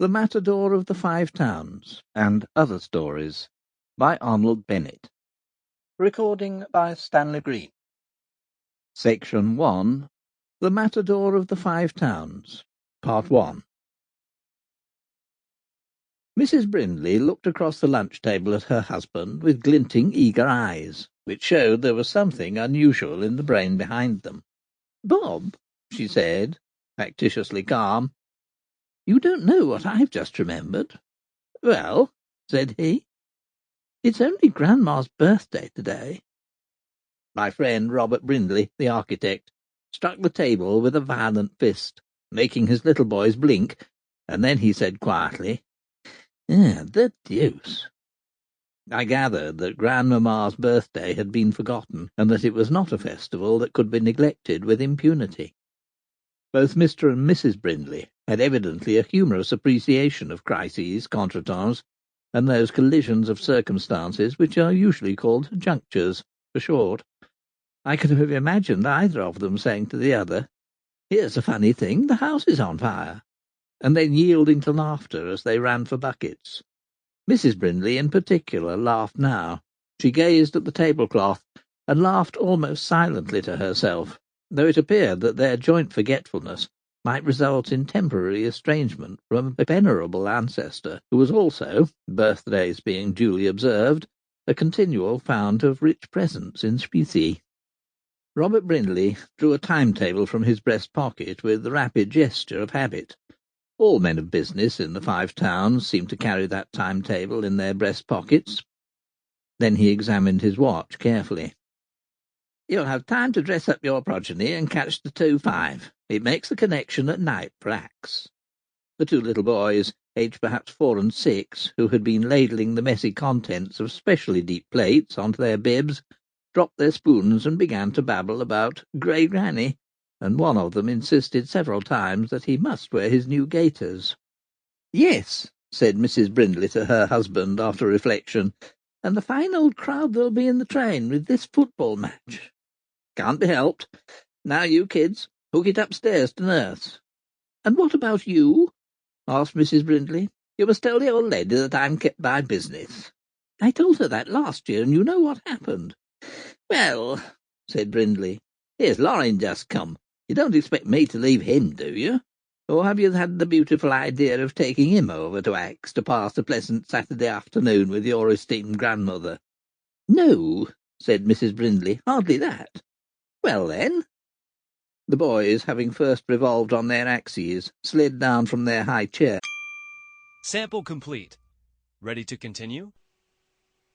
The Matador of the Five Towns, and Other Stories, by Arnold Bennett. Recording by Stanley Green. Section 1. The Matador of the Five Towns, Part 1. Mrs. Brindley looked across the lunch-table at her husband with glinting, eager eyes, which showed there was something unusual in the brain behind them. "Bob," she said, factitiously calm, "you don't know what I've just remembered." "Well," said he. "It's only Grandma's birthday to-day." My friend Robert Brindley, the architect, struck the table with a violent fist, making his little boys blink, and then he said quietly, "The deuce." I gathered that Grandmamma's birthday had been forgotten, and that it was not a festival that could be neglected with impunity. Both Mr. and Mrs. Brindley had evidently a humorous appreciation of crises, contretemps, and those collisions of circumstances which are usually called junctures, for short. I could have imagined either of them saying to the other, "Here's a funny thing, the house is on fire," and then yielding to laughter as they ran for buckets. Mrs. Brindley, in particular, laughed now. She gazed at the tablecloth, and laughed almost silently to herself, though it appeared that their joint forgetfulness might result in temporary estrangement from a venerable ancestor, who was also, birthdays being duly observed, a continual fount of rich presents in specie. Robert Brindley drew a timetable from his breast pocket with the rapid gesture of habit. All men of business in the Five Towns seemed to carry that timetable in their breast pockets. Then he examined his watch carefully. "You'll have time to dress up your progeny and catch the 2:05. It makes the connection at night for Axe." The two little boys, aged perhaps 4 and 6, who had been ladling the messy contents of specially deep plates onto their bibs, dropped their spoons and began to babble about Grey Granny, and one of them insisted several times that he must wear his new gaiters. "Yes," said Mrs. Brindley to her husband after reflection, "and the fine old crowd there'll be in the train with this football match. Can't be helped. Now, you kids, hook it upstairs to nurse." "And what about you?" asked Mrs. Brindley. "You must tell the old lady that I'm kept by business." "I told her that last year, and you know what happened." "Well," said Brindley, "here's Lorin just come. You don't expect me to leave him, do you? Or have you had the beautiful idea of taking him over to Axe to pass a pleasant Saturday afternoon with your esteemed grandmother?" "No," said Mrs. Brindley, "hardly that." "Well, then." The boys, having first revolved on their axes, slid down from their high chair. Sample complete. Ready to continue?